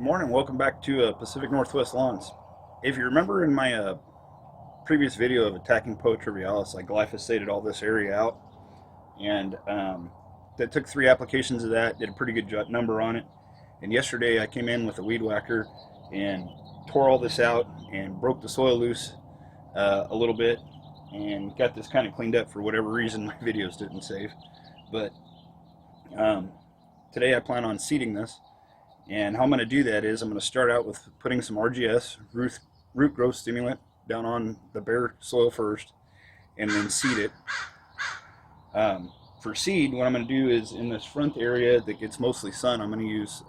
Good morning, welcome back to Pacific Northwest Lawns. If you remember in my previous video of attacking Poa Trivialis, I glyphosated all this area out, and that took 3 applications of that, did a pretty good number on it. And yesterday I came in with a weed whacker and tore all this out and broke the soil loose a little bit and got this kind of cleaned up. For whatever reason my videos didn't save. But today I plan on seeding this. And how I'm going to do that is I'm going to start out with putting some RGS, root growth stimulant, down on the bare soil first, and then seed it. For seed, what I'm going to do is in this front area that gets mostly sun, I'm going to use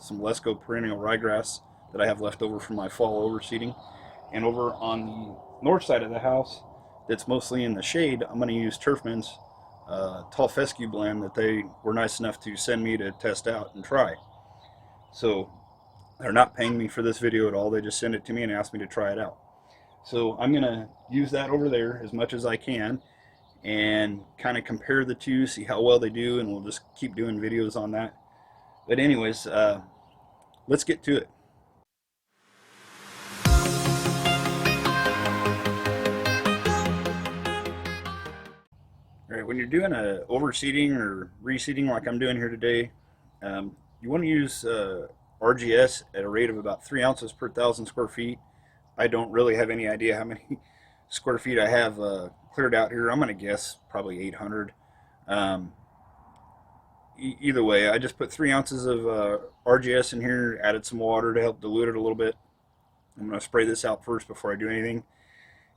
some Perennial Rye Grass that I have left over from my fall overseeding. And over on the north side of the house, that's mostly in the shade, I'm going to use TurfMend's tall Fescue blend that they were nice enough to send me to test out and try. So they're not paying me for this video at all. They just sent it to me and asked me to try it out. So I'm going to use that over there as much as I can and kind of compare the two, see how well they do, and we'll just keep doing videos on that. But anyways, let's get to it. All right, when you're doing a overseeding or reseeding like I'm doing here today, you want to use RGS at a rate of about 3 ounces per 1,000 square feet. I don't really have any idea how many square feet I have cleared out here. I'm going to guess probably 800. Either way, I just put 3 ounces of RGS in here, added some water to help dilute it a little bit. I'm going to spray this out first before I do anything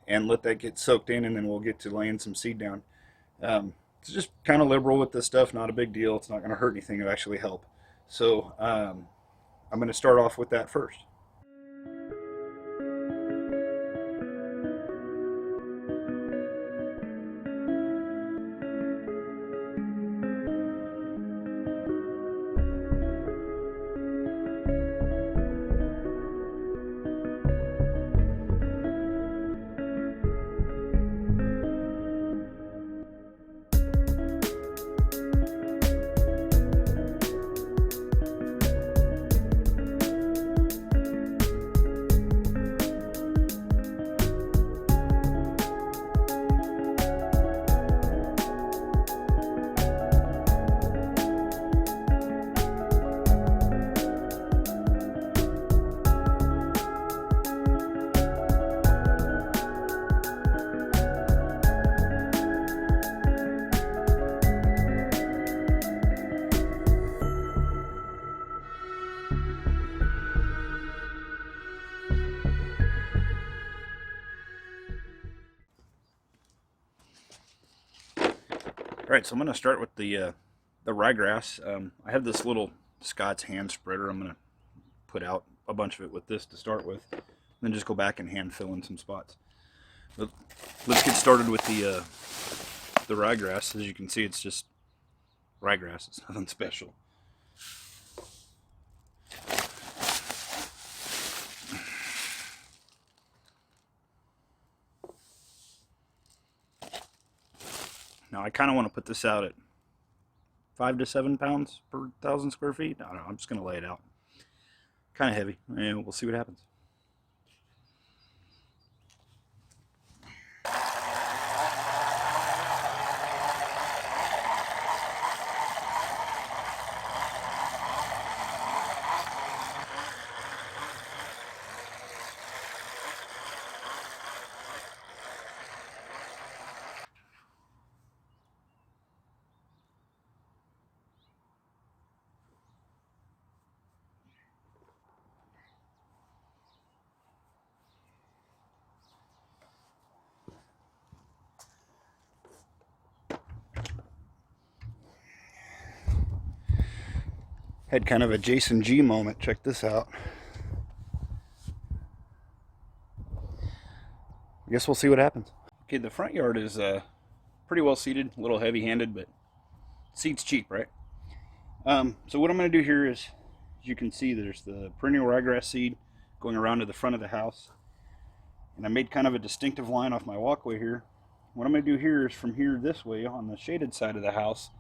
and let that get soaked in, and then we'll get to laying some seed down. It's just kind of liberal with this stuff, not a big deal. It's not going to hurt anything, it'll actually help. So I'm going to start off with that first. All right, so I'm going to start with the ryegrass. I have this little Scott's hand spreader. I'm going to put out a bunch of it with this to start with, and then just go back and hand fill in some spots. But let's get started with the ryegrass. As you can see, it's just ryegrass. It's nothing special. Now I kind of want to put this out at 5 to 7 pounds per 1,000 square feet. I don't know, I'm just going to lay it out. Kind of heavy, and we'll see what happens. Had kind of a Jason G moment. Check this out. I guess we'll see what happens. Okay, the front yard is pretty well seeded, a little heavy-handed, but seed's cheap, right? So what I'm going to do here is, as you can see, there's the perennial ryegrass seed going around to the front of the house, and I made kind of a distinctive line off my walkway here. What I'm going to do here is from here this way on the shaded side of the house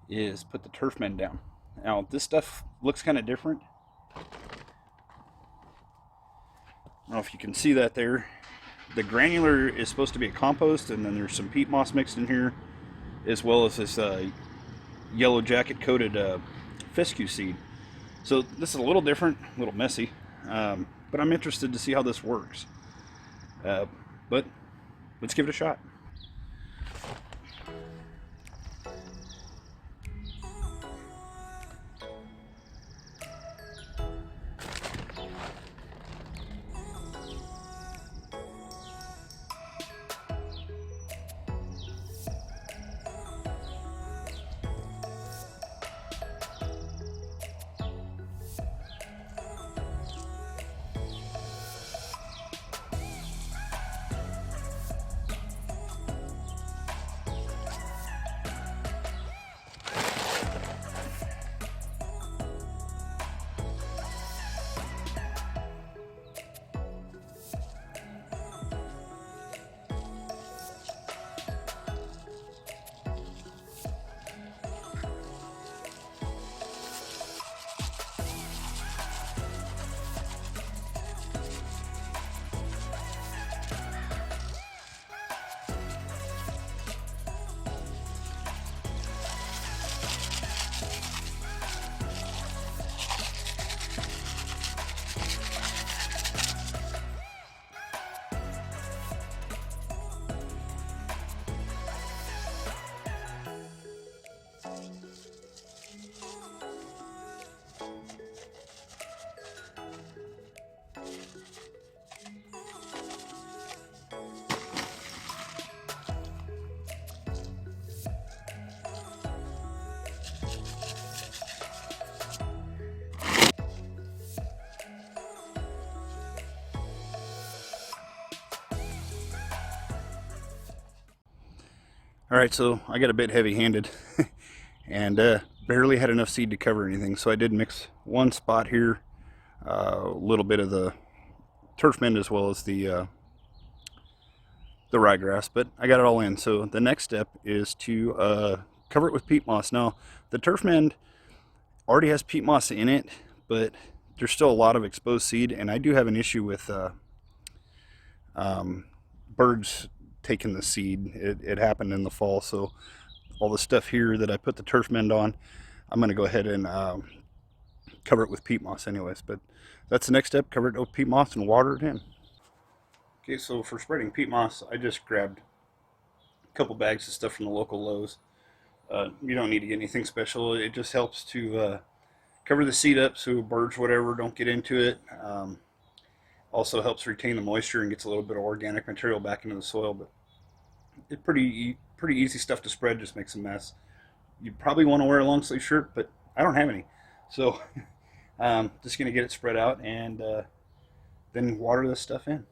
is put the TurfMend down. Now this stuff looks kind of different. don't know if you can see that there. The granular is supposed to be a compost, and then there's some peat moss mixed in here, as well as this yellow jacket coated fescue seed. So this is a little different, a little messy, but I'm interested to see how this works. But let's give it a shot. Alright, so I got a bit heavy-handed and barely had enough seed to cover anything, so I did mix one spot here, a little bit of the TurfMend as well as the ryegrass, but I got it all in. So the next step is to cover it with peat moss. Now, the TurfMend already has peat moss in it, but there's still a lot of exposed seed, and I do have an issue with birds taking the seed. It happened in the fall, so all the stuff here that I put the TurfMend on, I'm going to go ahead and cover it with peat moss anyways. But that's the next step, cover it with peat moss and water it in. Okay, so for spreading peat moss, I just grabbed a couple bags of stuff from the local Lowe's. You don't need to get anything special. It just helps to cover the seed up so birds, whatever, don't get into it. Also helps retain the moisture and gets a little bit of organic material back into the soil. But it's pretty easy stuff to spread, just makes a mess. You probably want to wear a long sleeve shirt, but I don't have any. So just going to get it spread out and then water this stuff in.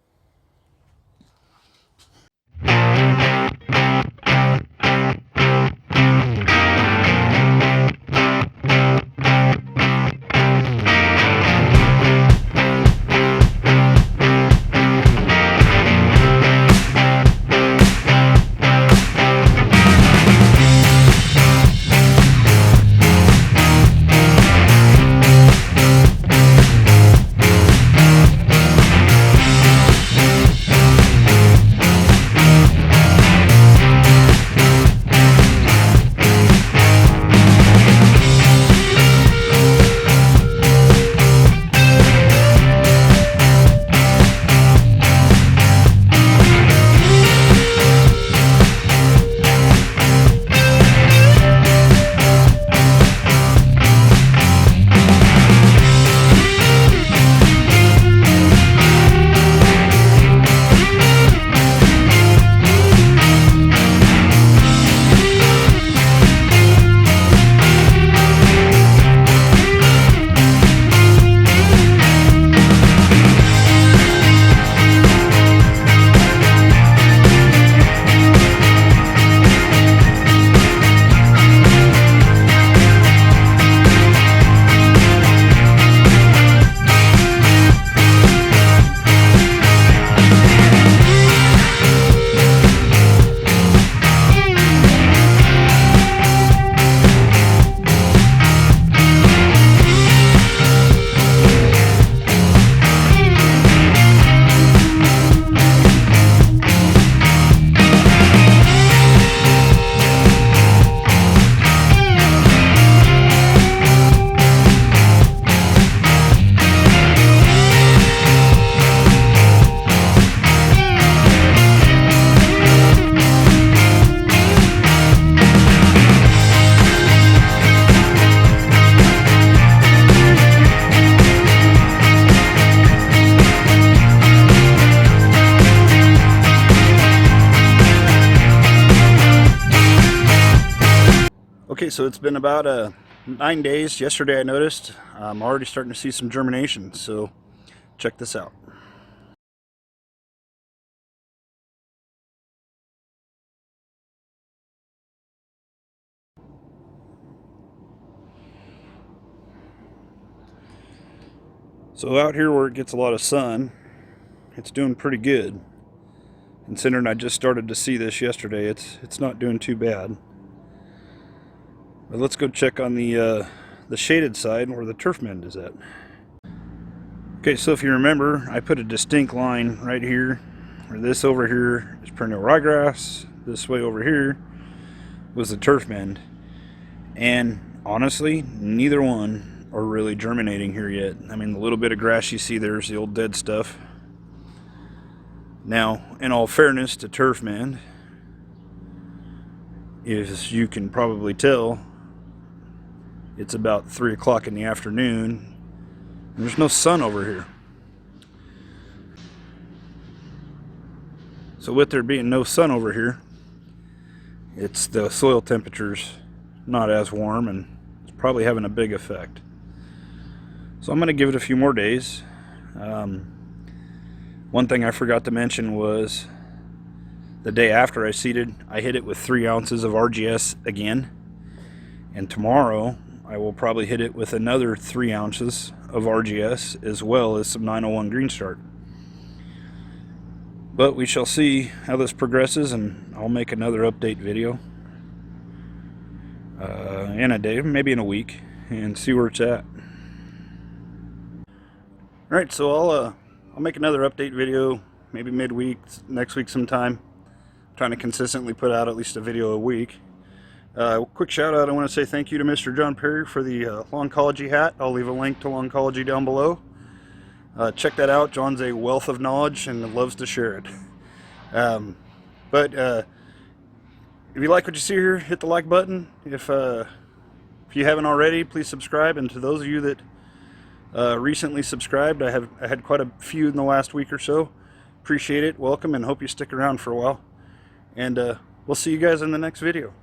so it's been about 9 days. Yesterday I noticed I'm already starting to see some germination, so check this out. So out here where it gets a lot of sun, it's doing pretty good. Considering I just started to see this yesterday, it's not doing too bad. But let's go check on the shaded side where the TurfMend is at. Okay, so if you remember, I put a distinct line right here, where this over here is Perennial Rye Grass, this way over here was the TurfMend. And honestly, neither one are really germinating here yet. I mean, the little bit of grass you see there is the old dead stuff. Now, in all fairness to TurfMend, as you can probably tell, it's about 3 o'clock in the afternoon, and there's no sun over here. So with there being no sun over here, it's the soil temperature's not as warm, and it's probably having a big effect. So I'm going to give it a few more days. One thing I forgot to mention was the day after I seeded, I hit it with 3 ounces of RGS again. And tomorrow I will probably hit it with another 3 ounces of RGS as well as some 901 Green Start. But we shall see how this progresses, and I'll make another update video in a day, maybe in a week, and see where it's at. Alright, so I'll make another update video maybe midweek, next week sometime. I'm trying to consistently put out at least a video a week. Quick shout out, I want to say thank you to Mr. John Perry for the Longology hat. I'll leave a link to Longology down below. Check that out. John's a wealth of knowledge and loves to share it. But if you like what you see here, hit the like button. If you haven't already, please subscribe. And to those of you that recently subscribed, I had quite a few in the last week or so. Appreciate it, welcome, and hope you stick around for a while. And we'll see you guys in the next video.